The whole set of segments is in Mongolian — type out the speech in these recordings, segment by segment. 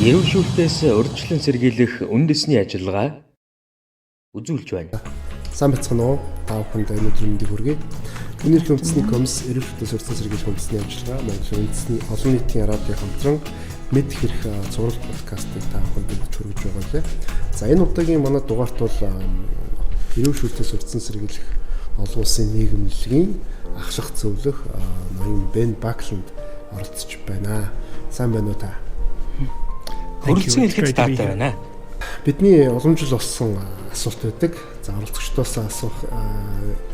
Ирүүшүүлтээс урьдчилан сэргийлэх үндэсний ажиллагаа үзүүлж байна. Сайн бацхан уу? Та бүхэнд өнөөдрийн мэндийг хүргэе. Хүний эрхийн үндэсний комисс ирүүшүүлтээс урьдчилан сэргийлэх үндэсний ажиллагаа Монголын үндэсний олон нийтийн радио хамтран мэд хэрэг зураг подкастыг та бүхэнд хүргэж байгаа лээ. За энэ удаагийн манай дугаарт бол ирүүшүүлтээс урьдчилан сэргийлэх олон улсын нийгэмлэгийн ахлах зөвлөх ноён Бен Бакланд оролцож байна. Сайн байна уу та? Хөрөлцөн хэлэхэд таатай байна. Бидний улам жил болсон асуулт байдаг. За оролцогчдоос асуух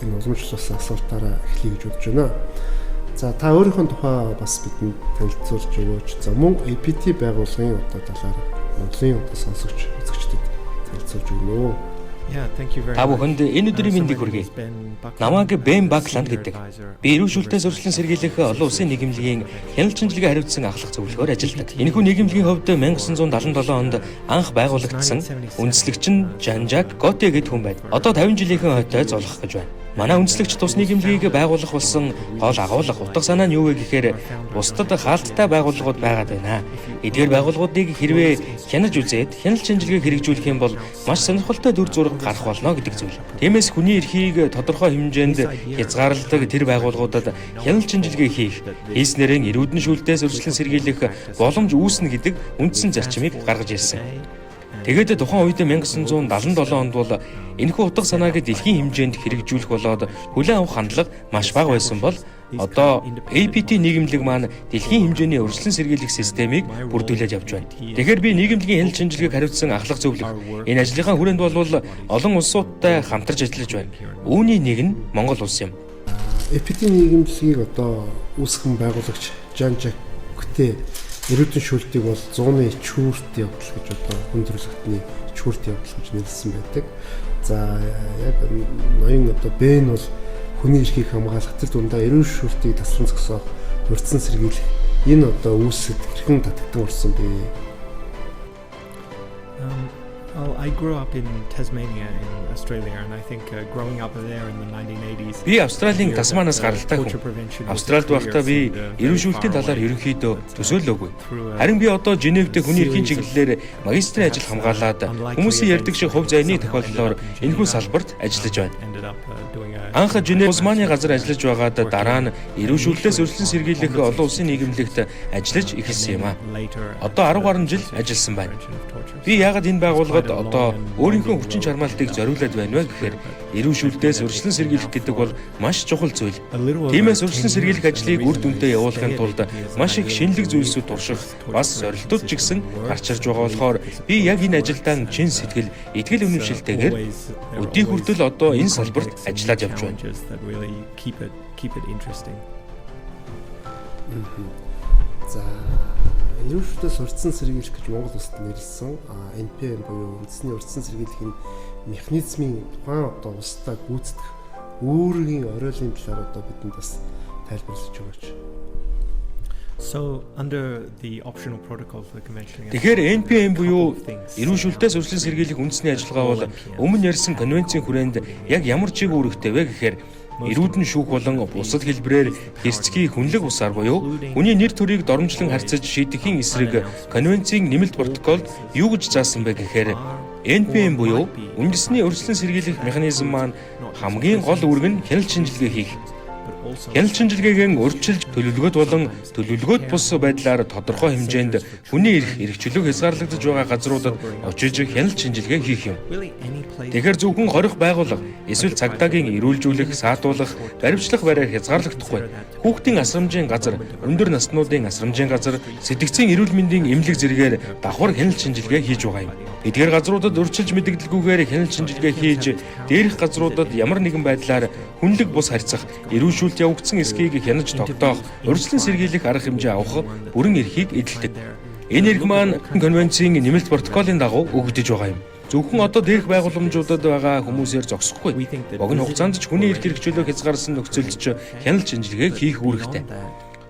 энэ улам жил болсон асуултаараа эхлэе гэж бодож байна. За та өөрийнхөө тухай бас бидэнд танилцуулж өгөөч. За мөн APT байгууллагын одоо талаар Монголын одоо сонсогч үзэгчдэд танилцуулж өгнө. Та бүхэнд энэ өдрийн мэндийг хүргэе. Намайг Бен Бакланд гэдэг. Би ирүүшүүлтээс урьдчилан сэргийлэх олон улсын нийгэмлэгийн хяналт шинжилгээ хариуцсан ахлах зөвлөхөөр ажилладаг. Энэхүү нийгэмлэгийн хувьд 1977 онд анх байгуулагдсан үндэслэгч нь Жан-Жак Готе гэдэг хүн байна. Одоо 50 жилийнхэн хойтой золгох гэж байна. Манай үндэслэгч тус нийгэмлэгийг байгуулах болсон гол агуулга утга санаа нь юу вэ гэхээр бусдад хаалттай байгууллагууд байгаад байна. Эдгээр байгууллагуудыг хэрвээ хянаж үзээд хяналт шинжилгээг хэрэгжүүлэх юм бол маш сонирхолтой дүр зураг гарах болно гэдэг зүйл. Тиймээс хүний эрхийг тодорхой хэмжээнд хязгаарладаг тэр байгууллагуудад хяналт шинжилгээ хийснээр эрүүдэн шүүлтээс урьдчилан сэргийлэх боломж үүснэ гэдэг үндсэн зарчмыг гаргаж ирсэн. Тэгээд тухайн үед 1977 онд бол энэхүү утга санааг дэлхийн хэмжээнд хэрэгжүүлэх болоод хүлээн авах хандлага маш бага байсан бол одоо APT нийгэмлэг маань дэлхийн хэмжээний урьдчилан сэргийлэх системийг бүрдүүлээд явж байна. Тэгэхээр би нийгэмлэгийн хяналт шинжилгээг хариуцсан ахлах зөвлөх энэ ажлынхаа хүрээнд бол олон улсуудтай хамтарч ажиллаж байна. Үүний нэг нь Монгол улс юм. APT нийгэмлэгийг одоо үүсгэн байгуулагч Жан-Жак Готе эрүүдэн шүүлтийг бол 100-ны чүүрт явдал гэж одоо хүн төрөлхтний чүүрт явдал гэж нэрлсэн байдаг. За яг ноён одоо Бен бол хүний эрхийг хамгаалах тэр дундаа эрүүл шүүлтийг тасран зогсоох, урьдчилан сэргийлэх энэ одоо үүсэд хэрхэн татагдсан болсон бэ? I grew up in Tasmania in Australia and I think growing up there in the 1980s. Би Австралийн Тасманаас гаралтай хүн. Австралид байхдаа би ирүүшүүлтийн талаар ерөнхийдөө төсөөлөөгүй. Харин би одоо Женевт хүний эрхийн чиглэлээр магистрийн ажил хамгаалаад хүмүүсийн ярьдаг шиг хувь заяаны тохиолдлоор энэхүү салбарт ажиллаж байна. Анх Женев Тасманы газар ажиллаж байгаад дараа нь ирүүшүүлтээс урьдчилан сэргийлэх олон улсын нийгэмлэгт ажиллаж эхэлсэн юм а. Одоо 10 гаруй жил ажилласан байна. Би яагаад энэ байгууллагад одоо өөрийнхөө хүчин чармаалтыг зориулаад байна вэ гэхээр ирүүшүүлтээс урьдчилан сэргийлэх гэдэг бол маш чухал зүйл. Тиймээс урьдчилан сэргийлэх ажлыг үр дүнтэй явуулахын тулд маш их шинэлэг зүйлсүүд турших бас зорилтууд ч гэсэн гарч ирж байгаа болохоор би яг энэ ажилдаа чин сэтгэл, итгэл үнэмшилтэйгээр өдий хүртэл одоо энэ салбарт ажиллаж явж байна. За ирүүшүүлтээс урьдчилан сэргийлэх гэж Монгол улсад нэрлсэн NPM буюу үндэсний урьдчилан сэргийлэхийн механизмын тухайн одоо улстай гүйцэтгэх өөрийн оройлын талаар одоо бидэнд бас тайлбарлаж өгөөч. So under the optional protocol for the convention. Тэгэхээр NPM буюу ирүүшүүлтээс урьдчилан сэргийлэх үндэсний ажиллагаа бол өмнө ярьсан конвенцийн хүрээнд яг ямар чиг үүрэгтэй вэ гэхээр эрүүдэн шүүх болон бусад хэлбэрээр хэрцгий хүнлэг усаар буюу хүний нэр төрийг доромжлон харьцаж шийдэхийн эсрэг конвенцийн нэмэлт протоколд юу гэж заасан бэ гэхээр NPM буюу үндэсний урьдчилан сэргийлэх механизм маань хамгийн гол үүрэг нь хяналт шинжилгээ хийх. Хяналт шинжилгээг урьдчилж төлөвлөгөөт болон төлөвлөгөөт бус байдлаар тодорхой хэмжээнд хүний эрх эрхчлөлөг хязгаарлагдаж байгаа газруудад очиж хяналт шинжилгээ хийх юм. Тэгэхээр зөвхөн хорих байгууллага эсвэл цагдаагийн эрүүлжүүлэх, саатуулах, баримтлах бариар хязгаарлагдахгүй. Хүүхдийн асрамжийн газар, өндөр наснуудын асрамжийн газар, сэтгцийн эрүүл мэндийн эмнэлэг зэргээр давхар хяналт шинжилгээ хийж байгаа юм. Эдгээр газруудад урьдчилж мэдэгдэлгүйгээр хяналт шинжилгээ хийж, дээрх газруудад ямар нэгэн байдлаар хүнлэг бус харьцах, эрүүлжүүлэлт явагдсан эсхийг хянаж тогтоох, урьдчилан сэргийлэх арга хэмжээ авах бүрэн эрхийг эдэлдэг. Энэ эрх маань конвенцийн нэмэлт протоколын дагуу өгөгдөж байгаа юм. Зөвхөн одоо дээрх байгууламжуудад байгаа хүмүүсээр зогсохгүй. Богино хугацаанд ч хүний эрх хэрэгчлөө хязгаарсан нөхцөлд ч хяналт шинжилгээг хийх үүрэгтэй.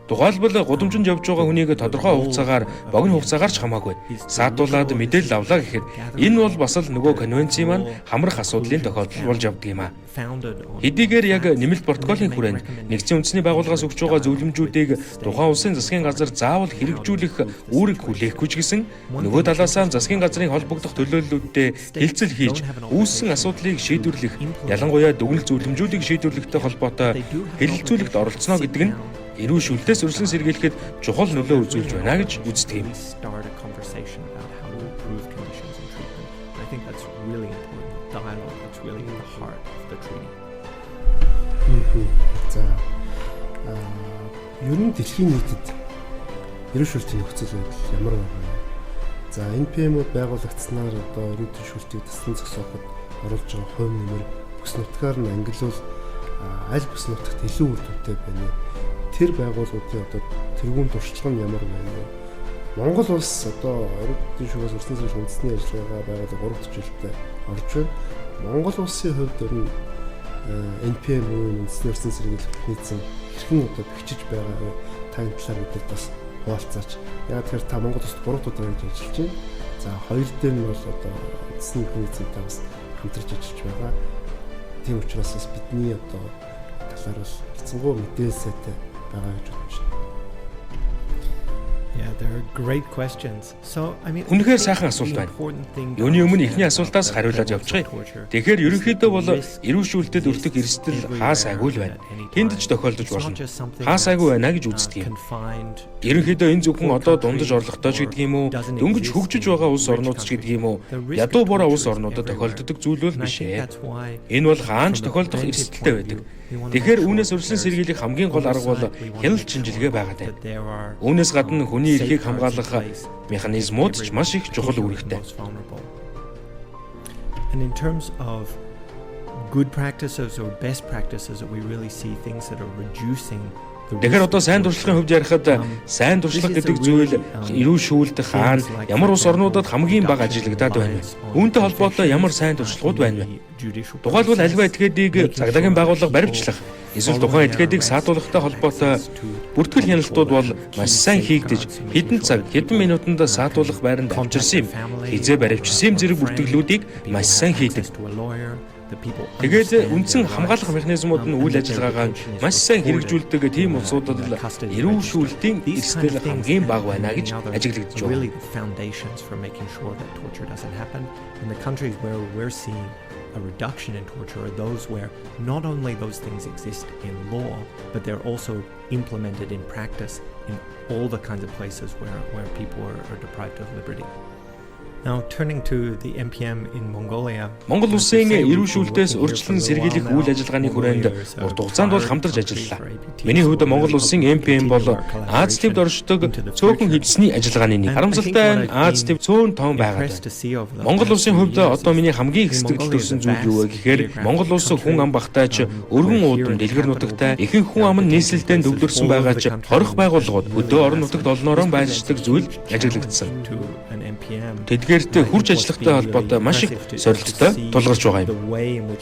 Тухайлбал гудамжинд явж байгаа хүнийг тодорхой хугацаагаар богино хугацаагаар ч хамаагүй саатуулаад мэдээлэл авлаа гэхэд энэ бол бас л нөгөө конвенцийн маань хамрах асуудлын тохиолдол болж явдаг юм а. Хэдийгээр яг нэмэлт протоколын хүрээнд нэгдсэн үндэсний байгууллагаас өгч байгаа зөвлөмжүүдийг тухайн улсын засгийн газар заавал хэрэгжүүлэх үүрэг хүлээхгүй ч гэсэн нөгөө талаасаа засгийн газрын холбогдох төлөөллүүдтэй хэлцэл хийж үүссэн асуудлыг шийдвэрлэх, ялангуяа дүгнэлт зөвлөмжүүдийг шийдвэрлэхтэй холбоотой хэлэлцүүлэгт оролцоно гэдэг нь эрүүл шүүлтээс урьдчилан сэргийлэхэд чухал нөлөө үзүүлж байна гэж үздэг юм. За ер нь дэлхийн нийтэд эрүүл шүүлтийн нөхцөл байдал ямар байна вэ? За NPM-ууд байгуулагдсанаар одоо эрүүл шүүлтийг таслан зогсооход оруулж байгаа хувь нэмэр бүс нутгаар нь ангилвал аль бүс нутагт илүү үр дүнтэй байна вэ? Тэр байгууллагуудын одоо тэргуун туршлага нь ямар байна вэ? Монгол улс одоо эрүүл шүүлтээс урьдчилан сэргийлэх үндэсний ажиллагаа байгууллага 3 төжилтэй орж байна. Монгол улсын хувьд ер нь NPM үндэсний урьдчилан сэргийлэх нийцэн хэрхэн одоо бичиж байгаа тань талаар бид бас хуваалцаач. Яг тэгэхээр та Монгол улсад 3 удаа гэж ажиллаж байна. За хоёр дээр нь бол одоо үндэсний нийцэнтэй бас хамтарч ажиллаж байгаа. Тийм учраас бас бидний одоо талаар бол хэцэнгуй мэдээлэлтэй байгаа гэж бодож байна. Yeah, there are great questions. So, I mean, Үнэхээр сайхан асуулт байна. Юуны өмнө эхний асуултаас хариулаад явчихъя. Тэгэхээр ерөнхийдөө бол эрүүл шүүлтэд өртөх эрсдэл хаа сайгүй л байна. Тэнд ч тохиолдож болно. Хаа сайгүй байна гэж үздэг юм. Ерөнхийдөө энэ зөвхөн одоо дундаж орлоготой ч гэдэг юм уу, дөнгөж хөгжиж байгаа улс орнууд ч гэдэг юм уу, ядуу буруу улс орнуудад тохиолддог зүйл бол биш ээ. Энэ бол хаанч тохиолдох эрсдэлтэй байдаг. Тэгэхээр үүнээс урьдчилан сэргийлэх хамгийн гол арга бол хяналт шинжилгээ байгаа даа. Үүнээс гадна хүний эрхийг хамгаалах механизмууд ч маш их чухал үүрэгтэй. And in terms of good practices or best practices that we really see things that are reducing. Тэгэхээр одоо сайн туршлагын хувьд ярихад сайн туршлага гэдэг зүйл эрүүл шүүлт хаана ямар улс орнуудад хамгийн бага ажиглагдаад байна вэ? Үүнтэй холбоотой ямар сайн туршлагууд байна вэ? Тухайлбал альва этгээдийг цагдаагийн байгууллага баримтлах, эсвэл тухайн этгээдийг саатуулахтай холбоотой бүртгэл хяналтууд бол маш сайн хийгдэж хэдэн цаг, хэдэн минутанд саатуулах байранд авчирсан юм. Хизээ баримтжсан зэрэг бүртгэлүүдийг маш сайн хийдэг. Тэгээд үндсэн хамгаалах механизмууд нь үйл ажиллагаагаа маш сайн хэрэгжүүлдэг тийм улсуудад л эрүүл шүүлтийн эрсдэл хамгийн бага байна гэж ажиглагдж байна. A reduction in torture are those where not only those things exist in law, but they're also implemented in practice in all the kinds of places where people are deprived of liberty. Now turning to the NPM in Mongolia. Монгол улсын эрүүл шүүлтээс урьдчилан сэргийлэх үйл ажиллагааны хүрээнд урт хугацаанд бол хамтарч ажиллалаа. Миний хувьд Монгол улсын NPM бол Аз тивд оршдог цөөхөн хэвлэсний ажиллагааны нэг. Харамсалтай нь Аз тив цөөн том байгаад байна. Монгол улсын хувьд одоо миний хамгийн их сэтгэл төрсөн зүйл юу вэ гэхээр Монгол улс хүн ам багтаач өргөн уудам дэлгэр нутагтай ихэнх хүн ам нь нийслэлдээ төвлөрсөн байгаа ч хорих байгууллагууд өдөө орон нутагт олноороо байлждаг зүйл ажиглагдсан. Тэдгээрт хурж ажиллахтай холбоотой маш их сорилттой тулгарч байгаа юм.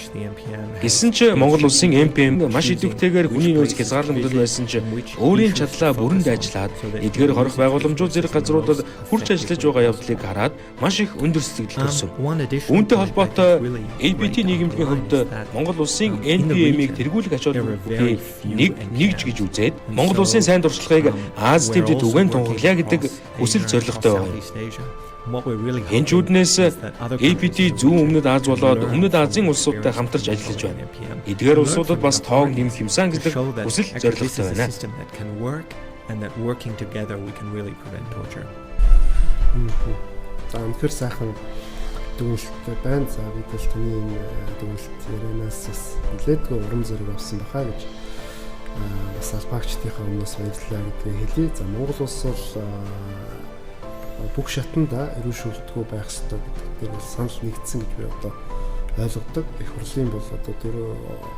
Гэсэн ч Монгол улсын NPM маш идэвхтэйгээр хүний нөөц хязгаарламжтай байсан ч өөрийн чадлаа бүрэнд ажиллаад эдгээр хорих байгууламжууд зэрэг газруудад хурж ажиллаж байгаа явдлыг хараад маш их өндөр сэтгэл төрсөн. Үүнтэй холбоотой ABT нийгэмлэгийн хувьд Монгол улсын NPM-ийг тэргүүлэх ач холбогдолыг нэгж гэж үзээд Монгол улсын сайн туршлагыг Аз тивдэд түгээн тунхаглая гэдэг хүсэл зорилготой байна. Энэ чүүднээс APT зүүн өмнөд Аз болоод өмнөд Азийн улсуудтай хамтарч ажиллаж байна. Эдгээр улсуудад бас тоог нэмэх юмсан гэдэг хүсэл зорилготой байна. За өнөхөр сайхан дүгнэлттэй байна. За бид л таны энэ дүгнэлт ярианаас бас нэлээдгүй урам зориг авсан баха гэж бас албаагчдынхаа өмнөөс баярлалаа гэдгийг хэлье. За Монгол улс бол бүх шатанда эрүүл шүүлтгүй байх ёстой гэдэг дээр санал нэгдсэн гэж би одоо ойлгодог. Их хурлын бол одоо дөрөв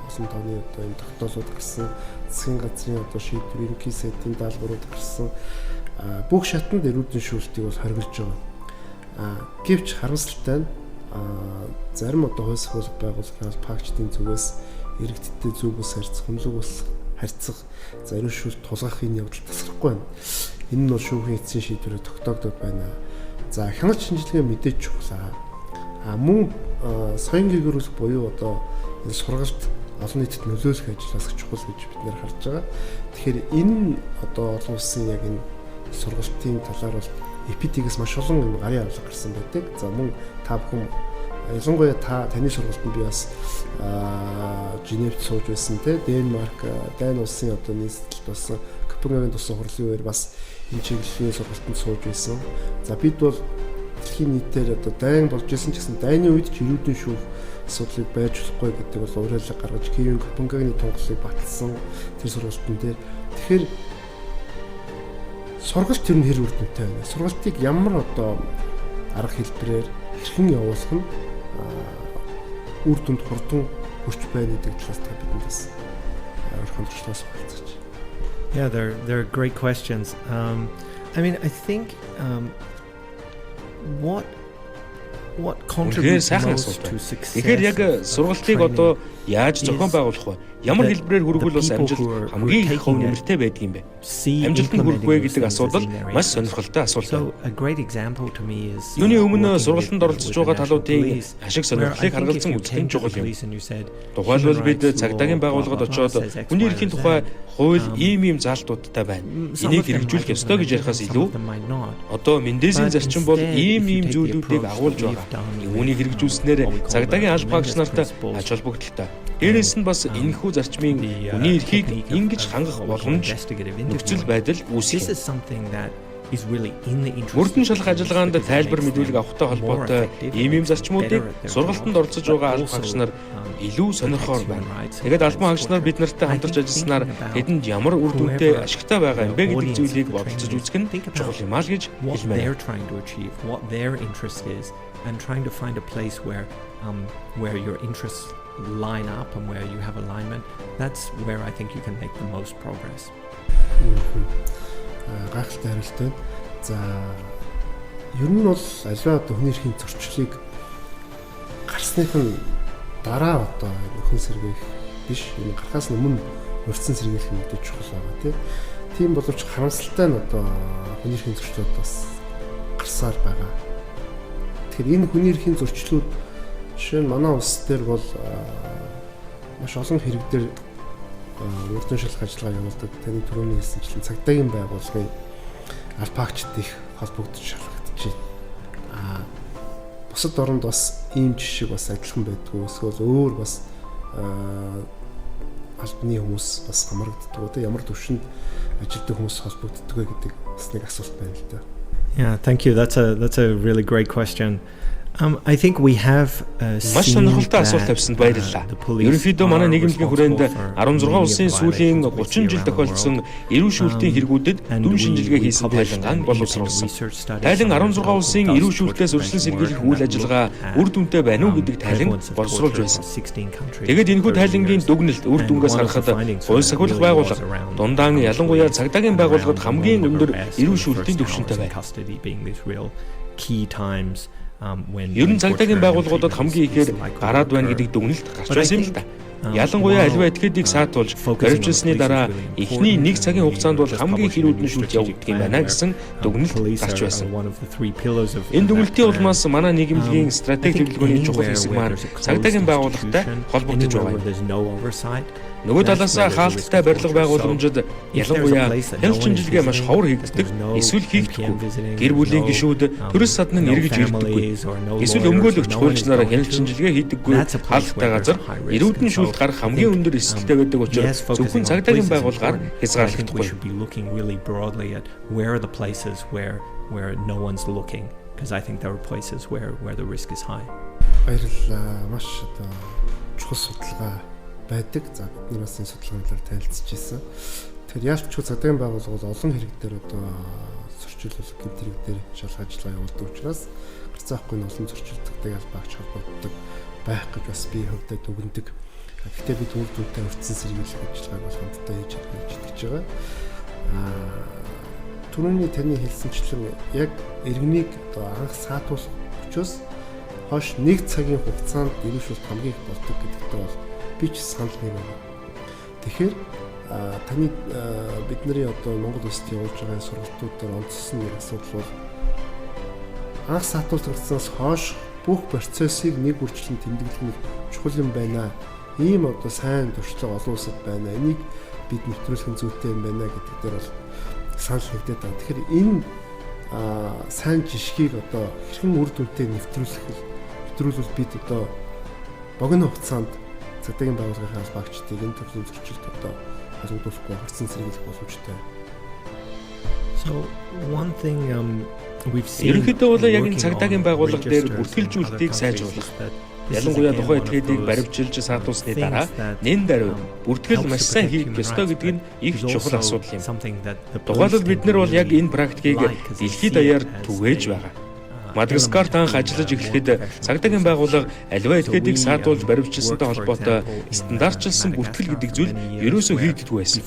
олон тооны одоо энэ тогтоолууд гэсэн засгийн газрын одоо шийдвэр ерөнхий сайдын даалгаврууд гэсэн бүх шатанд эрүүл шүүлтийг бол хориглож байгаа. Гэвч харамсалтай нь зарим одоо хууль байгууллагын албаагчдын зүгээс иргэдтэй зүг ус харьц хүнлэг ус харьцах, за ирүүшүүлэлт тулгахын явдал тасрахгүй байна. Энэ нь бол шүүхийн эцсийн шийдвэрээр тогтоогдоод байна. За хяналт шинжилгээ мэдээж чухал. Мөн соён гэрүүлэх буюу одоо энэ сургалт олон нийтэд нөлөөлөх ажлаас чухал гэж бид нэр харж байгаа. Тэгэхээр энэ одоо олон улсын яг энэ сургалтын талаар бол EPT-гээс маш олон юм гарын авлага гарсан байдаг. За мөн та бүхэн ялангуяа таны сургалтанд би бас Женевт сууж байсан те Денмарк, Дани улсын одоо нийслэлд болсон Копенгагены тусан хурлын үеэр бас энэ чиглэлийн сургалтанд сууж байсан. За бид бол дэлхийн нийтээр одоо дайн болж исэн ч гэсэн дайны үед ч ирүүдэн шүүх асуудлыг байж болохгүй гэдэг бол уриалга гаргаж Киевийн Копенгагены тунгалыг баталсан тэр сургалтын дээр. Тэгэхээр сургалт тэр нь хэр үр дүнтэй байна. Сургалтыг ямар одоо арга хэлбэрээр хэрхэн явуулах нь үр дүнд хурдан хүрч байна гэдэг талаас та бидэнд бас хандлагаас болцооч. Yeah, they're great questions. I mean, I think what contributes most to success. Тэгэхээр яг сургалтыг одоо яаж зохион байгуулах вэ? Ямар хэлбэрээр хүргүүл бас амжилт хамгийн их хөв нэмэртэй байдаг юм бэ? Амжилтанд хүрэх вэ гэдэг асуудал маш сонирхолтой асуулт. Юуны өмнө сургалтанд оролцож байгаа талуудын ашиг сонирхлыг харгалзан үзэх нь чухал юм. Тухайлбал бид цагдаагийн байгууллагад очоод хүний эрхийн тухай хууль ийм заалтуудтай байна. Энийг хэрэгжүүлэх ёстой гэж ярихаас илүү одоо Мендесийн зарчим бол ийм зүйлүүдийг агуулж байгаа. Үүнийг хэрэгжүүлснээр цагдаагийн аль багш нарт ач холбогдолтой. Дээрээс нь бас энэхүү зарчмын хүний эрхийг ингэж хангах боломж нөхцөл байдал үүсгэх. Мөрдөн шалах ажиллагаанд тайлбар мэдүүлэг авахтай холбоотой ийм зарчмуудыг сургалтанд оролцож байгаа аль багш нар илүү сонирхоор байна. Тэгээд албан хаагч нар бид нартай хамтарч ажилласнаар тэдэнд ямар үр дүнтэй ашигтай байгаа юм бэ гэдэг зүйлийг бодолцож үзэх нь чухал юм аа л гэж хэлмээр. And trying to find a place where your interests line up and where you have alignment, that's where I think you can make the most progress. Гайхалтай хариулт. За ер нь бол аливаа хүний эрхийн зөрчлийг гарсных нь дараа одоо нөхөн сэргээх биш, энэ гарахаас өмнө урьдчилан сэргээх нь мэдээж чухал байгаа тийм боловч харамсалтай нь одоо хүний эрхийн зөрчлүүд бас гарсаар байгаа. Тэгэхээр энэ хүний эрхийн зөрчлүүд жишээ нь манай улс дээр бол маш олон хэрэг дээр урдын шалах ажиллагаа явуулдаг. Таны түрүүний хэлсэнчлэн цагдаагийн байгууллагын аль багчд их холбогдож шалгагдаж байна. Бусад оронд бас ийм жишээ бас адилхан байдгүй. Эсвэл өөр бас албаны хүмүүс бас хамрагддаг. Одоо ямар төвшөнд ажилладаг хүмүүс холбогддог вэ гэдэг бас нэг асуулт байна л да. Yeah, thank you. That's a really great question. I think we have маш сонирхолтой асуулт тавьсанд баярлалаа. Ерөнхийдөө манай нийгэмлэгийн хүрээнд 16 улсын сүүлийн 30 жил тохиолдсон эрүүл шүүлтийн хэрэгүүдэд дүн шинжилгээ хийсэн тайлангаа боловсруулсан. Тайлан 16 улсын эрүүл шүүлтээс урьдчилан сэргийлэх үйл ажиллагаа үр дүнтэй байна уу гэдэг тайлан боловсруулж байсан. Тэгээд энэхүү тайлангийн дүгнэлт үр дүнгээс харахад хууль сахиулах байгууллага дундаан ялангуяа цагдаагийн байгууллагад хамгийн өндөр эрүүл шүүлтийн түвшинтэй байна. Ер нь цагдаагийн байгууллагуудад хамгийн ихээр гараад байна гэдэг дүгнэлт гарч байсан юм л да. Ялангуяа аливаа этгээдийг саатуулж баримжилсны дараа эхний 1 цагийн хугацаанд бол хамгийн хэрүүдэн шүүлт явагддаг юм байна гэсэн дүгнэлт гарч байсан. Энэ дүгнэлтийн улмаас манай нийгэмлэгийн стратеги төлөвлөгөөний чухал хэсэг маань цагдаагийн байгууллагатай холбогдож байгаа юм. Нөгөө талаас хаалттай барилга байгууламжид ялангуяа хяналт шинжилгээ маш ховор хийгддэг, эсвэл хийгдэхгүй. Гэр бүлийн гишүүд төрөс садныг эргэж ирдэггүй. Эсвэл өмгөөлөгч хуульчнаар хяналт шинжилгээ хийдэггүй хаалттай газар эрүүдэн шүүлт гарах хамгийн өндөр эсэлтэй байдаг учраас зөвхөн цагдаагийн байгууллагаар хязгаарлагдахгүй. Because I think there are places where the risk is high. Баярлалаа. Маш одоо чухал судалгаа байдаг. За бид нар бас энэ судалгаанаар танилцж ирсэн. Тэгэхээр яалч ч цагдаагийн байгууллага бол олон хэрэг дээр одоо зөрчилөлөх гэмт хэрэг дээр шалгах ажиллагаа явуулдаг учраас гарцаахгүй нь олон зөрчилдөгтэй ялбаагч холбогддог байх гэж бас би хөвдөд дүгнэдэг. Гэхдээ бид үр дүнтэй урьдчилан сэргийлэх ажиллагааг бол хамтдаа хийж чадна гэж итгэж байгаа. Түрүүний таны хэлсэнчлэн яг иргэнийг одоо анх саатуулах учраас хойш 1 цагийн хугацаанд иргэшүүлт хамгийн их болдог гэдэгтээ бол би ч санал нэг байна. Тэгэхээр таны бидний одоо Монгол улсад явуулж байгаа сургалтууд дээр онцлсон нэг асуудал бол анх саатуулгдсанаас хойш бүх процессыг нэг үржлэн тэмдэглэх нэг чухал юм байна. Ийм одоо сайн туршлага олон улсад байна. Энийг бид нэвтрүүлэх зүйтэй юм байна гэдэг дээр бол санал нэгдээд байна. Тэгэхээр энэ сайн жишгийг одоо хэрхэн үр дүнтэй нэвтрүүлвэл бид одоо богино хугацаанд цагдаагийн байгууллагын албаагчдыг энэ төрлийн зөрчилд одоо холбогдуулахгүй харцсан сэргийлэх боломжтой. So one thing we've seen Ерөнхийдөө бол яг энэ цагдаагийн байгууллага дээр бүртгэлжүүлэлтийг сайжруулах. Ялангуяа тухайн этгээдийг баримжилж саатуулсны дараа нэн даруй бүртгэл маш сайн хийх ёстой гэдэг нь их чухал асуудал юм. Тухайлбал бид нар бол яг энэ практикийг дэлхийд даяар түгээж байгаа. Мадагаскарт анх ажиллаж эхлэхэд цагдаагийн байгууллага аливаа этгээдийг саатуулж баримжилсантай холбоотой стандартчилсан бүртгэл гэдэг зүйл ерөөсөө хийгддэггүй байсан.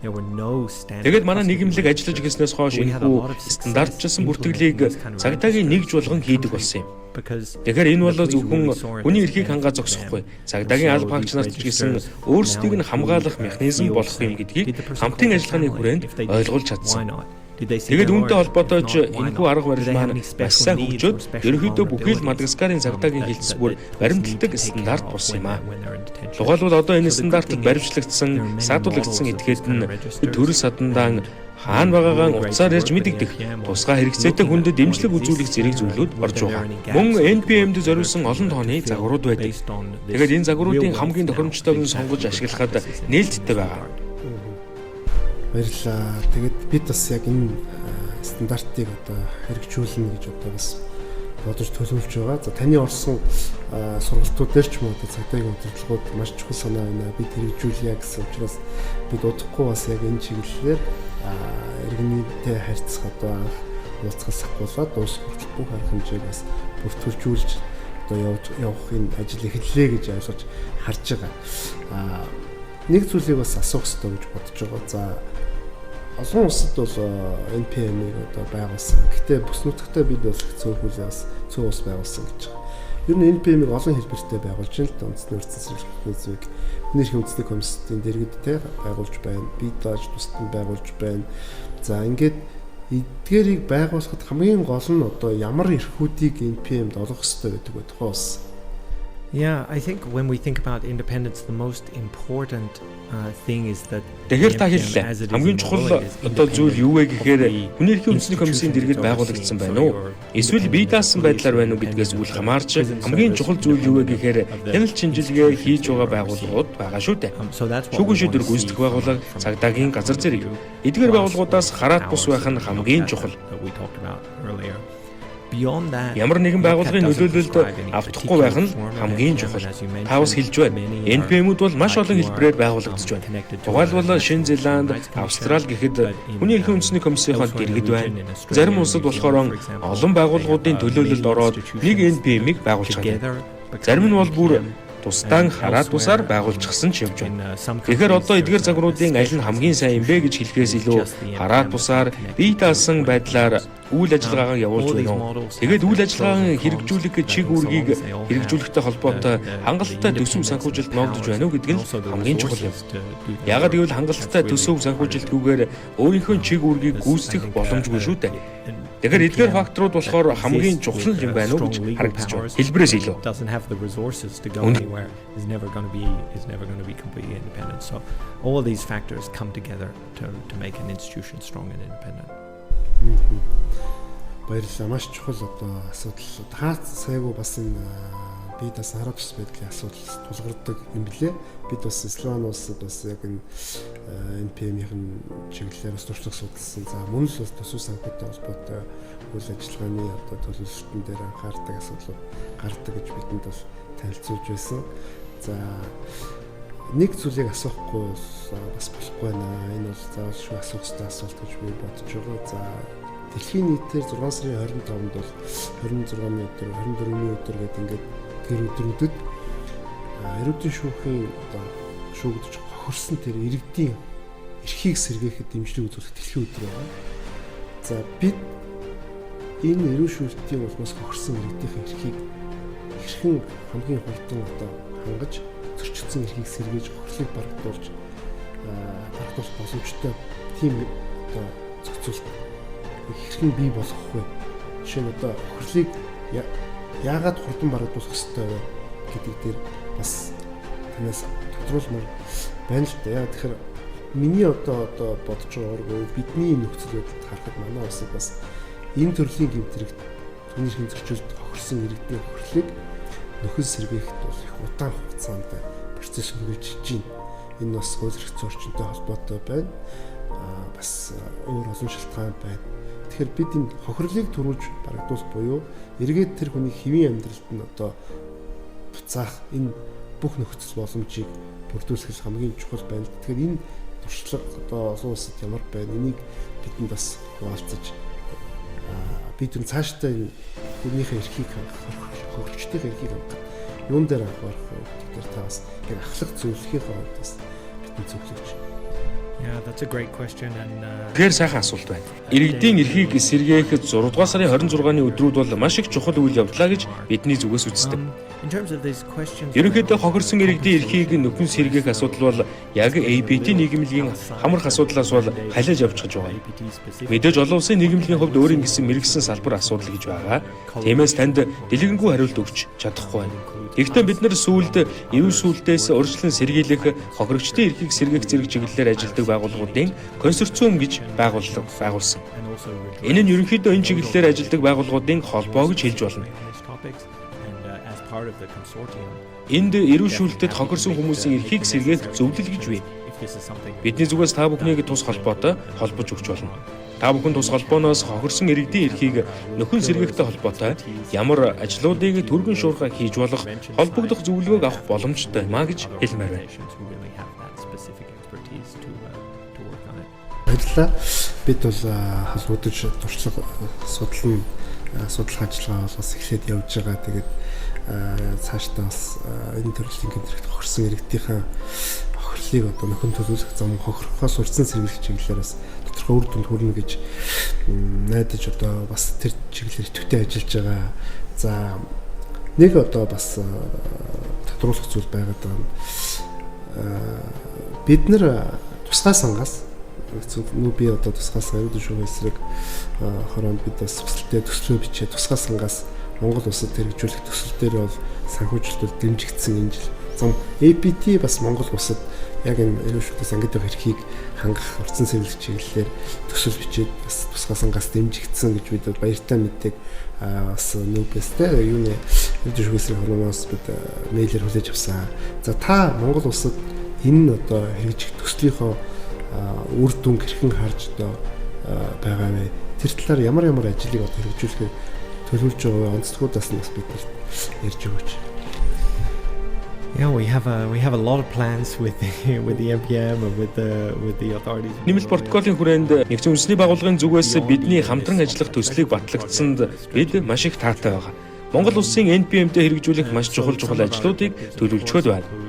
Тэгээд манай нийгэмлэг ажиллаж ирснээс хойш энэхүү стандартчилсан бүртгэлийг цагдаагийн нэгж болгон хийдэг болсон юм. Тэгэхээр энэ бол зөвхөн хүний эрхийг хангаа зогсохгүй. Цагдаагийн алба хаагч нарт ч гэсэн өөрсдийг нь хамгаалах механизм болох юм гэдгийг хамтын ажиллагааны хүрээнд ойлгуулж чадсан. Тэгээд үүнтэй холбоотой ч энэхүү арга барил маань маш сайн хөгжөөд ерөнхийдөө бүхий л Мадагаскарын цагдаагийн хилцсбүр баримтлагдаг стандарт болсон юм аа. Тухайлбал одоо энэ стандартад баримтлагдсан, саатуулагдсан этгээд нь төрөл садандаан хаана байгаагаа утсаар ярьж мэдэгдэх, тусгай хэрэгцээтэй хүндэд дэмжлэг үзүүлэх зэрэг зүйлүүд орж байгаа. Мөн NPM-д зориулсан олон тооны загварууд байдаг. Тэгээд энэ загваруудын хамгийн тохиромжтойг нь сонгож ашиглахад нээлттэй байгаа. Баярлалаа. Тэгээд бид бас яг энэ стандартыг одоо хэрэгжүүлнэ гэж одоо бас бодож төлөвлөж байгаа. За таны орсон сургалтууд дээр ч юм уу цагдаагийн удирдлагууд маш чухал санаа байна. Бид хэрэгжүүлье гэсэн учраас бид удахгүй бас яг энэ чиглэлээр иргэнийтэй харьцах одоо анх уулзгал сахгуулаад дуус хүртэл бүх арга хэмжээг бас бүртгүүлжүүлж одоо явах энэ ажил эхэллээ гэж ойлгож харж байгаа. Нэг зүйлийг бас асуух хэрэгтэй гэж бодож байгаа. За олон улсад бол NPM-ийг одоо байгуулсан. Гэхдээ бүс нутагтаа бид бас цөөхүүлээс цөөн ус байгуулсан гэж байгаа. Ер нь NPM-ийг олон хэлбэртэй байгуулж байна л да. Үндэсний өрцөн сэргийлэх зүйг хүний эрхийн үндэсний комиссийн дэргэдтэй байгуулж байна. Би дааж тусдан байгуулж байна. За ингээд эдгээрийг байгуулахад хамгийн гол нь одоо ямар эрхүүдийг NPM-д олох хэрэгтэй гэдэг вэ тухай бас. Yeah, I think when we think about independence, the most important thing is that Тэгэхээр та хэллээ. Хамгийн чухал одоо зүйл юу вэ гэхээр хүний эрхийн үндэсний комиссийн дэргэд байгуулагдсан байна уу? Эсвэл бие даасан байдлаар байна уу гэдгээс үл хамаарч хамгийн чухал зүйл юу вэ гэхээр хяналт шинжилгээ хийж байгаа байгууллагууд байгаа шүү дээ. Шүүгэн шийдвэр гүйцэтгэх байгууллага, цагдаагийн газар зэрэг. Эдгээр байгууллагуудаас хараат бус байх нь хамгийн чухал. Ямар нэгэн байгууллагын нөлөөлөлд автахгүй байх нь хамгийн чухал. Та бас хэлж байна. NPM-үүд бол маш олон хэлбэрээр байгуулагдаж байна. Тухайлбал Шинэ Зеланд, Австрали гэхэд хүний эрхийн үндэсний комиссийнхаа дэргэд байна. Зарим улсад болохоор олон байгууллагуудын төлөөлөлд ороод нэг NPM-ийг байгуулж байгаа. Зарим нь бол бүр тусдаан хараат бусаар байгуулчихсан ч явж байна. Тэгэхээр одоо эдгээр загваруудын аль нь хамгийн сайн юм бэ гэж хэлэхээс илүү хараат бусаар бие даасан байдлаар үйл ажиллагаагаа явуулж байна уу? Тэгээд үйл ажиллагааг хэрэгжүүлэх чиг үүргийг хэрэгжүүлэхтэй холбоотой хангалттай төсөв санхүүжилт ногдож байна уу гэдэг нь хамгийн чухал юм. Яагаад гэвэл хангалттай төсөв санхүүжилтгүйгээр өөрийнхөө чиг үүргийг гүйцэтгэх боломжгүй шүү дээ. Тэгэхээр эдгээр факторууд болохоор хамгийн чухал юм байна уу гэж харагдаж байна. Хэлбэрээс илүү. Is never going to be completely independent. So all of these factors come together to make an institution strong and independent. Баярлалаа. Маш чухал одоо асуудал. Хаа сайгүй бас энэ бие даасан хараат бус байдлын асуудал тулгардаг юм билээ. Бид бас Ислам улсад бас яг энэ NPM-ийн чиглэлээр бас туршлага судалсан. За мөн л бас төсөв санхүүтэй холбоотой үйл ажиллагааны одоо төлөвлөлтөн дээр анхаардаг асуудлууд гардаг гэж бидэнд бас танилцуулж байсан. За нэг зүйлийг асуухгүй бас болохгүй байна. Энэ бол заавал шүү асуух хэрэгтэй асуулт гэж би бодож байгаа. За дэлхийн нийтээр 6 сарын 25-нд бол 26-ны өдөр, 24-ний өдөр гэдэг ингээд тэр өдрүүдэд эрүүдийн шүүхийн одоо шүүгдэж хохирсон тэр иргэдийн эрхийг сэргээхэд дэмжлэг үзүүлэх дэлхийн өдөр байна. За бид энэ эрүү шүүлтийн улмаас хохирсон иргэдийн эрхийг хэрхэн хамгийн хурдан одоо хангаж зөрчигдсөн эрхийг сэргээж хохирлыг барагдуулж багтуулах боломжтой тийм одоо зохицуулт хэрхэн бий болгох вэ? Жишээ нь одоо хөрлийг яагаад хурдан барагдуулах ёстой вэ гэдэг дээр бас танаас тодруулмаар байна л да. Яа тэгэхээр миний одоо бодож байгаагаар бидний нөхцөл байдалд харахад манай улсад бас энэ төрлийн гэмтрэгт түүний хэмжүүлэлт хохирсон иргэдийн хөрлийг нөхөн сэргээхэд бол их удаан хугацаанд процесс үргэлжилж байна. Энэ бас хууль эрх зүйчтэй холбоотой байна. Бас өөр олон шалтгаан байна. Тэгэхээр бид энэ хохирлыг төрүүлж барагдуулах буюу эргээд тэр хүний хэвийн амьдралд нь одоо буцаах энэ бүх нөхцөл боломжийг бүрдүүлэх хамгийн чухал байна. Тэгэхээр энэ туршлага одоо олон улсад ямар байна? Энийг бидэнд бас хуваалцаж бид энэ цаашдаа энэ хүнийхээ эрхийг хохирчдын эрхийг хангах юун дээр анхаарах вэ гэдгээр та бас яг ахлах зөвлөхийн хувьд бас бидний зөвлөж. Yeah, that's a great question and Тэгэхээр сайхан асуулт байна. Иргэдийн эрхийг сэргээхэд 6 дугаар сарын 26-ны өдрүүд бол маш их чухал үйл явдлаа гэж бидний зүгээс үздэг. in terms of these questions Ерөнхийдөө хохирсон иргэдийн эрхийг нөхөн сэргээх асуудал бол яг APT нийгэмлэгийн хамрах асуудлаас бол халиаж явж байгаа. Мэдээж олон улсын нийгэмлэгийн хувьд өөрийн гэсэн мэрэгсэн салбар асуудал гэж байгаа. Тиймээс танд дэлгэнгүй хариулт өгч чадахгүй байна. Гэхдээ бид нар сүүлд эв сүлтээс урьдчилан сэргийлэх хохирогчдын эрхийг сэргээх зэрэг чиглэлээр ажилладаг байгууллагуудын консорциум гэж байгуулсан. Энэ нь ерөнхийдөө энэ чиглэлээр ажилладаг байгууллагуудын холбоо гэж хэлж болно. Энд эрүүшүүлэлтэд хохирсон хүмүүсийн эрхийг сэргээх зөвлөл гэж бий. Бидний зүгээс та бүхнийг тус холбоотой холбож өгч болно. Та бүхэн тус холбооноос хохирсон иргэдийн эрхийг нөхөн сэргээхтэй холбоотой ямар ажлуудыг түргэн шуурхай хийж болох холбогдох зөвлөгөөг авах боломжтой маа гэж хэлмээр байна. Баярлалаа. Бид бол холбогдож туршлага судалгаа ажиллагаа бол бас эхлээд явж байгаа. Тэгээд цаашдаа бас энэ төрлийн гэмтрэгт хохирсон иргэдийнхээ хохирлыг одоо нөхөн төлөвлөх зам хохирохоос урьдчилан сэргийлэх чиглэлээр бас тодорхой үр дүнд хүрнэ гэж найдаж одоо бас тэр чиглэлээр идэвхтэй ажиллаж байгаа. За нэг одоо бас тодруулах зүйл байгаад байгаа. Бид нэр тусгай сангаас би одоо тусгай сан ердөө шүүх эсрэг хороонд бид бас төслөө бичээ тусгай сангаас Монгол улсад хэрэгжүүлэх төсөл дээр бол санхүүжилтүүд дэмжигдсэн энэ жил. Зам APT бас Монгол улсад яг энэ эрүүшүүлэлт сангидах эрхийг хангах урьдчилан сэргийлэх чиглэлээр төсөл бичээд бас тусгай сангаас дэмжигдсэн гэж бид баяртай мэддэг. Бас нүүбэстэй юуны ердөө шүүх эсрэг хорооноос бид мэйлээр хүлээж авсан. За та Монгол улсад энэ одоо хэрэгжих төслийнхөө үр дүн хэрхэн харж одоо байгаа вэ? Тэр талаар ямар ажлыг одоо хэрэгжүүлэхээр төлөвлөж байгаа онцлогуудаас нь бас биднэрт ярьж өгөөч. Yeah, we have a lot of plans with the MPM and with the authorities. Нэмэлт протоколын хүрээнд нэгдсэн үндэсний байгууллагын зүгээс бидний хамтран ажиллах төслийг батлагдсанд бид маш их таатай байгаа. Монгол улсын NPM-тэй хэрэгжүүлэх маш чухал ажлуудыг төлөвлөжгөөд байна.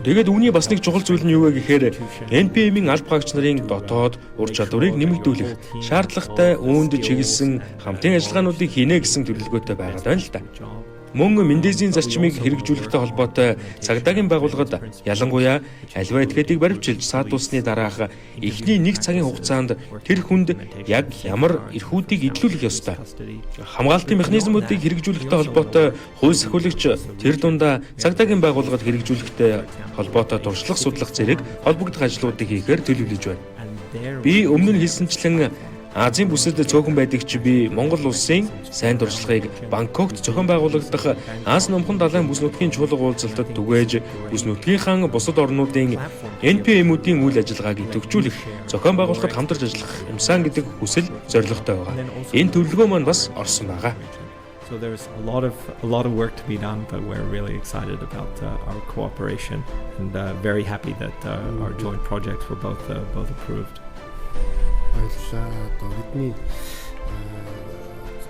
Тэгээд үүний бас нэг чухал зүйл нь юу вэ гэхээр NPM-ийн аль багч нарын дотоод ур чадварыг нэмэгдүүлэх шаардлагатай үүнд чиглэсэн хамтын ажиллагаануудыг хийнэ гэсэн төлөвлөгөөтэй байгаад байна л да. Мөн Мендезийн зарчмыг хэрэгжүүлэхтэй холбоотой цагдаагийн байгууллагад ялангуяа аливаа этикетийг баримтжилж саатуулсны дараах эхний 1 цагийн хугацаанд тэр хүнд яг ямар эрхүүдийг эдлүүлэх ёстой. Хамгаалтын механизмуудыг хэрэгжүүлэхтэй холбоотой хууль сахиулагч тэр дундаа цагдаагийн байгууллагад хэрэгжүүлэхтэй холбоотой туршлага судлах зэрэг холбогдох ажлуудыг хийхээр төлөвлөж байна. Би өмнө нь хэлсэнчлэн Азийн бүсэд цөөхөн байдаг ч би Монгол улсын сайн дуршлагыг Бангкокт зохион байгуулагдах Аз номхон далайн бүс нутгийн чуулга уулзалтад түгээж бүс нутгийнхаа бусад орнуудын NPM-үүдийн үйл ажиллагааг идэвхжүүлэх, зохион байгуулахад хамтарч ажиллах юмсан гэдэг хүсэл зорилготой байгаа. Энэ төлөвлөгөө маань бас орсон байгаа. So there's a lot of work to be done, but we're really excited about our cooperation and very happy that our joint projects were both approved. Баярлалаа. Одоо бидний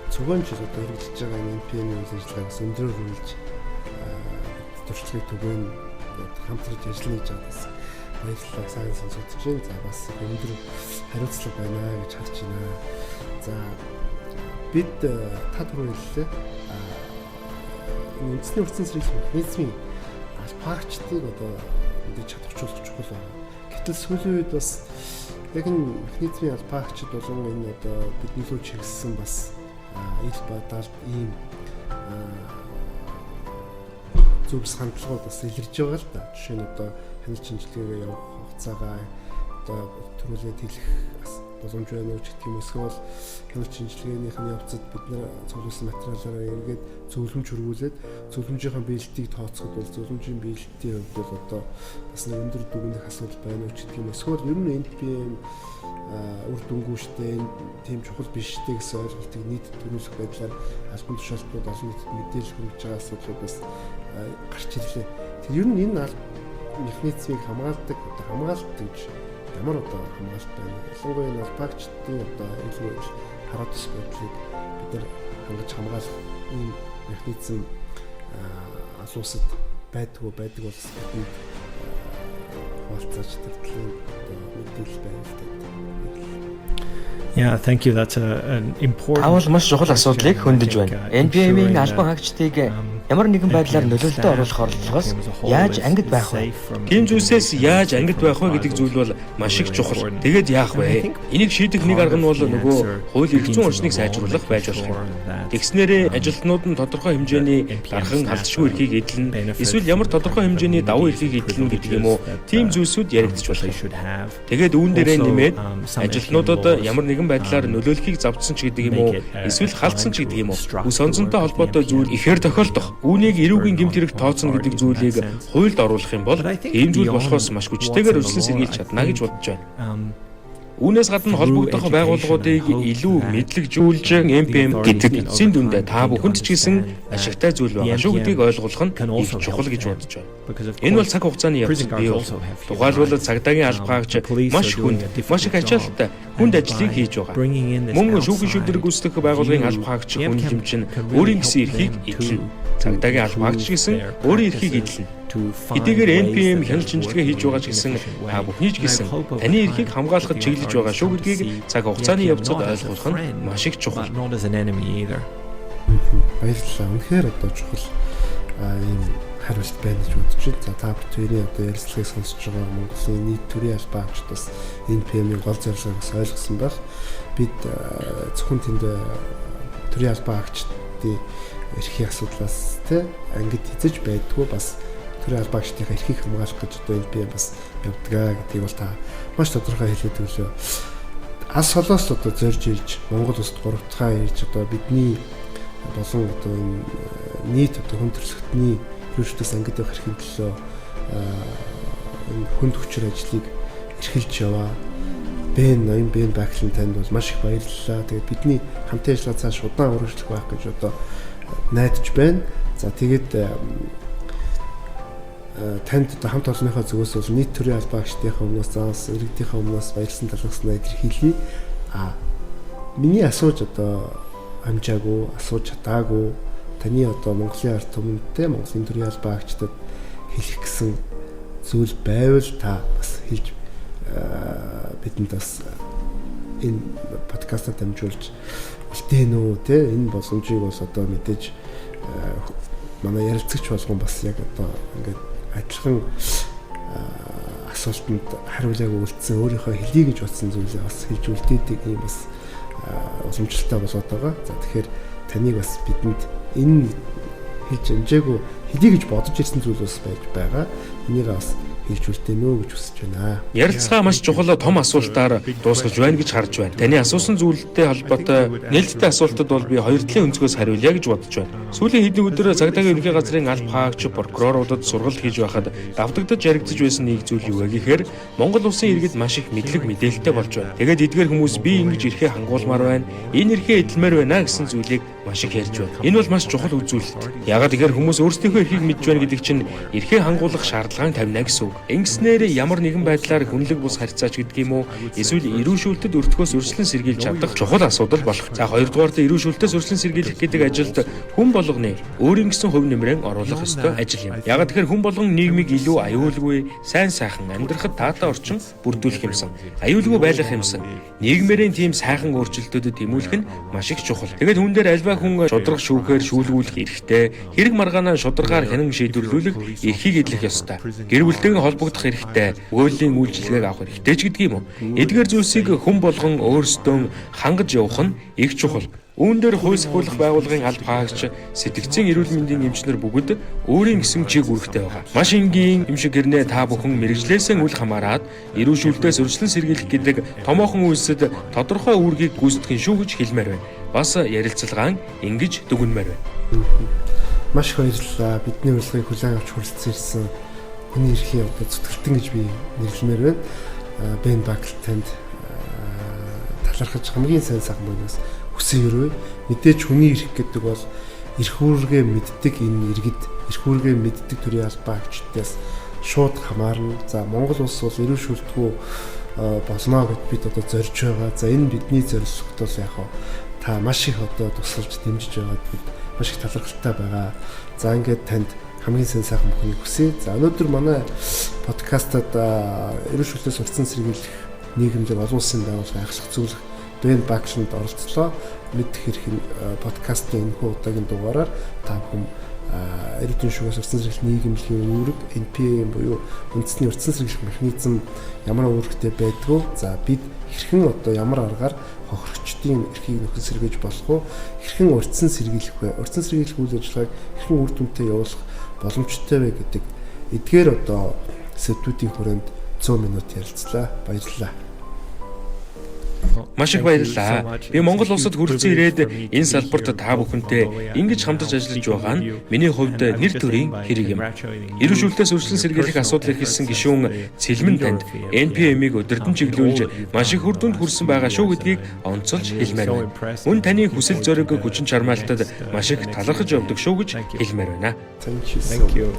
цугонч одоо хэрэгжиж байгаа NPM-ийн үйл ажиллагааг өндрөөр хөрвүүлж туршлагыг түгээн хамтраж ажиллана гэж бас баярлалаа. Сайн сонсогдож байна. За бас өндөр хариуцлага байна гэж харж байна. За бид та түрүү хэллээ. Үндэсний урьдчилан сэргийлэх механизмын аль багчдыг одоо мэдээж чадварчуулах чухал байна. Гэтэл сүүлийн үед бас яг энэ механизмын албаагчид болон энэ одоо бидний лөө чиглэсэн бас ил бадаал ийм зөвс хандлагууд бас илэрж байгаа л да. Жишээ нь одоо хяналт шинжилгээгээ явах хугацаагаа одоо төрүүлээд хэлэх боломж байна уу гэх юм эсвэл хяналт шинжилгээнийх нь явцад бид нэр цуглуулсан материалаараа эргээд зөвлөмж хөрвүүлээд зөвлөмжийн биелэлтийг тооцоход бол зөвлөмжийн биелэлтийн хувьд бол одоо бас нэг өндөр дүгнэх асуудал байна уу гэх юм эсвэл ер нь NPM үр дүнгүй штэ тийм чухал биш штэ гэсэн ойлголтыг нийт төрүүлэх байдлаар албан тушаалтнууд олон нийтэд мэдээлэл хүргэж байгаа асуудлууд бас гарч ирлээ. Тэгэхээр ер нь энэ механизмыг хамгаалдаг одоо хамгаалт гэж ямар одоо хамгаалт байна. Ялангуяа энэ албаагчдын одоо илүү хараад ус байдлыг бид нар хангаж хамгаалах ийм механизм асуусад байдаг бол бидний хуалцаач төрлийн мэдээлэл байна л дээ. Yeah, thank you. That's an important. Авал маш чухал асуудлыг хөндөж байна. NPM-ийн албан хаагчдыг ямар нэгэн байдлаар нөлөөлөлтөд оруулах орлогоос яаж ангид байх вэ? Тийм зүйлсээс яаж ангид байх вэ гэдэг зүйл бол маш их чухал. Тэгээд яах вэ? Энийг шийдэх нэг арга нь бол нөгөө хууль эрх зүйн орчныг сайжруулах байж болох юм. Тэгснээрээ ажилтнууд нь тодорхой хэмжээний дархан халдшгүй эрхийг эдлэн эсвэл ямар тодорхой хэмжээний давуу эрхийг эдлэн гэдэг юм уу? Тийм зүйлсүүд яригдчих болох юм. Тэгээд үүн дээрээ нэмээд ажилтнуудад ямар нэгэн байдлаар нөлөөлөхийг завдсан ч гэдэг юм уу? Эсвэл халдсан ч гэдэг юм уу? Үс онцонтой холбоотой зүйл ихээр тохиолдох. Үүнийг эрүүгийн гэмт хэрэг тооцно гэдэг зүйлийг хуульд оруулах юм бол ийм зүйл болохоос маш хүчтэйгээр өрсөлдөн сэргийлж чадна гэж бодож байна. Үүнээс гадна холбогдох байгууллагуудыг илүү мэдлэгжүүлж NPM гэдэг эцсийн дүндээ та бүхэнд ч гэсэн ашигтай зүйл байгаа шүү гэдгийг ойлгох нь их чухал гэж бодож байна. Энэ бол цаг хугацааны явц бий болсон. Тухайлбал цагдаагийн албаагч маш хүнд, маш их ачаалттай хүнд ажлыг хийж байгаа. Мөн шүүхийн шийдвэр гүйцэтгэх байгууллагын албаагч хүн хэмжин өөрийн гэсэн эрхийг эдлэнэ. Цагдаагийн албаагч гэсэн өөрийн эрхийг эдлэнэ. Хэдийгээр NPM хяналт шинжилгээ хийж байгаа ч гэсэн та бүхний ч гэсэн таны эрхийг хамгаалахад чиглэж байгаа шүү гэдгийг цаг хугацааны явцад ойлгох нь маш их чухал. Баярлалаа. Үнэхээр одоо чухал ийм хариулт байна гэж бодож байна. За та бүхэн одоо ярилцлагыг сонсож байгаа Монголын нийт төрийн албаагч бас NPM-ийн гол зорилгоос ойлгосон байх. Бид зөвхөн тэнд төрийн албаагчдын эрхийн асуудлаас ангид хязгаарч байдгүй бас төрийн албаагчдын эрхийг хамгаалах гэж одоо NPM бас явдаг гэдгийг бол та маш тодорхой хэлээд өглөө. Ас солоос одоо зорж ирж Монгол улсад 3 дахь ирж одоо бидний болон одоо нийт одоо хүн төрөлхтний хөрөштөөс ангид явах эрхийн төлөө хүнд хүчээр ажлыг эрхэлж яваа. Ноён Баклин танд бол маш их баярлалаа. Тэгээд бидний хамтын ажиллагаа цааш удаан үргэлжлэх байх гэж одоо найдаж байна. За тэгээд танд одоо хамт олонныхоо зүгээс бол нийт төрийн албаагчдынхаа өмнөөс заавс иргэдийнхээ өмнөөс баярлсан талархснаа илэрхийлье. Миний асууж одоо амжаагүй, асууж чадаагүй таны одоо Монголын ард түмэндээ Монголын төрийн албаагчдад хэлэх гэсэн зүйл байвал та бас хэлж бидэнд бас энэ подкастад дамжуулж үлдээн үү те энэ боломжийг бас одоо мэдээж манай ярилцагч болгон бас яг одоо ингээд адилхан асуултанд хариулааг үлдсэн өөрийнхөө хэлье гэж бодсон зүйлээ бас хэлж үлдээдэг юм бас уламжлалтай болоод байгаа. За тэгэхээр таныг бас бидэнд энэ хэлж амжаагүй хэлье гэж бодож ирсэн зүйл бас байж байгаа. Энийг бас хэлж үлдээнэ гэж хүсэж байна. Ярилцлага маш чухал том асуултаар дуусгаж байна гэж харж байна. Таны асуусан зүйлтэй холбоотой нээлттэй асуултад бол би хоёр талын өнцгөөс хариулъя гэж бодож байна. Сүүлийн хэдэн өдөр цагдаагийн ерөнхий газрын албаагч прокуроруудад сургалт хийж байхад давтагдаж яригдж байсан нэг зүйл юу вэ гэхээр Монгол улсын иргэд маш их мэдлэг мэдээлэлтэй болж байна. Тэгээд эдгээр хүмүүс би ингэж эрхээ хангуулмаар байна. Энэ эрхээ эдэлмээр байна гэсэн зүйлийг маш их ярьж байна. Энэ бол маш чухал үзүүлэлт. Ягаад гэхээр хүмүүс өөрсдийнхөө эрхийг мэдж байна гэдэг чинь эрхээ хангуулах шаардлагаан тавина гэсэн үг. Ингэснээр ямар нэгэн байдлаар хүнлэг бус харьцаач гэдэг юм уу эсвэл ирүүшүүлэлтэд өртгөөс өршлөн сэргийлж чадах чухал асуудал болох. За хоёрдугаарт ирүүшүүлэлтээс өршлөн сэргийлэх гэдэг ажилд хүн болгоны өөрийн гэсэн хувь нэмрээ оруулах ёстой ажил юм. Ягаад гэхээр хүн болгон нийгмийг илүү аюулгүй, сайн сайхан амьдрахад таатай орчин бүрдүүлэх юмсан. Аюулгүй байлгах юмсан. Нийгмэрийн тийм сайхан өөрчлөлтүүдэд тэмүүлэх нь маш их чухал. Тэгээд хүн дээр альва хүн шудрах шүүхээр шүүлгүүлэх эрхтэй, хэрэг маргаанаа шударгаар хянан шийдвэрлүүлэх эрхийг эдлэх ёстой. Гэр бүлтэйг холбогдох хэрэгтэй, өгөөлийн үйлчилгээг авах хэрэгтэй ч гэдэг юм уу. Эдгээр зүйлсийг хүн болгон өөрсдөө хангаж явах нь их чухал. Үүн дээр хууль сахиулах байгууллагын алба хаагч, сэтгцийн эрүүл мэндийн эмчнэр бүгд өөрийн гэсэн чиг үүрэгтэй байгаа. Маш энгийн юм шиг гэрнээ та бүхэн мэрэгжлээсээ үл хамааран эрүүшүүлтээс урьдчилан сэргийлэх гэдэг томоохон үйлсэд тодорхой үүргийг гүйцэтгэх шүү гэж хэлмээр байна. Бас ярилцлагаан ингэж дүгнэмээр байна. Маш их баярлалаа. Бидний урилгыг хүлээн авч хүрэлцэн ирсэн хүний эрхийн одоо зүтгэгтэн гэж би нэрлэмээр байна. Бен Бакл танд талархаж хамгийн сайн сайхан буйнаас хүсэн өрөө. Мэдээж хүний эрх гэдэг бол эрх үүргээ мэддэг энэ иргэд, эрх үүргээ мэддэг төрлийн албаа агчдаас шууд хамаарна. За Монгол улс бол эрүүл шүүлтгүү болно гэд бид одоо зорж байгаа. За энэ бидний зорилгот бол яг та маш их одоо тусалж дэмжиж байгаад бид маш их талархалтай байгаа. За ингээд танд хамгийн сайн сайхан бүхнийг хүсье. За өнөөдөр манай подкастад эрүүл шүүлтээс урьдчилан сэргийлэх нийгэмлэг олон улсын байгууллага ахлах зөвлөх Бен Бакшнд оролцлоо. Мэдэх хэрэг подкастын энэхүү удаагийн дугаараар та бүхэн эрүүл шүүгээс урьдчилан сэргийлэх нийгэмлэгийн үүрэг NPA буюу үндэсний урьдчилан сэргийлэх механизм ямар үүрэгтэй байдгүй. За бид хэрхэн одоо ямар аргаар хохирогчдын эрхийг нөхөн сэргийлж болох вэ? Хэрхэн урьдчилан сэргийлэх вэ? Урьдчилан сэргийлэх үйл ажиллагааг хэрхэн үр дүнтэй явуулах боломжтой вэ гэдэг эдгээр одоо сэдвүүдийн хүрээнд 100 минут ярилцлаа. Баярлалаа. Маш их баярлалаа. Би Монгол улсад хүрэлцэн ирээд энэ салбарт та бүхэнтэй ингэж хамтарч ажиллаж байгаа нь миний хувьд нэр төрийн хэрэг юм. Эрүүл шүүлтээс урьдчилан сэргийлэх асуудал эрхэлсэн гишүүн Цэлмэн танд NPM-ийг өдөртөн чиглүүлж маш их үр дүнд хүрсэн байгаа шүү гэдгийг онцолж хэлмээр байна. Мөн таны хүсэл зориг хүчин чармаалтад маш их талархаж явдаг шүү гэж хэлмээр байна. Thank you.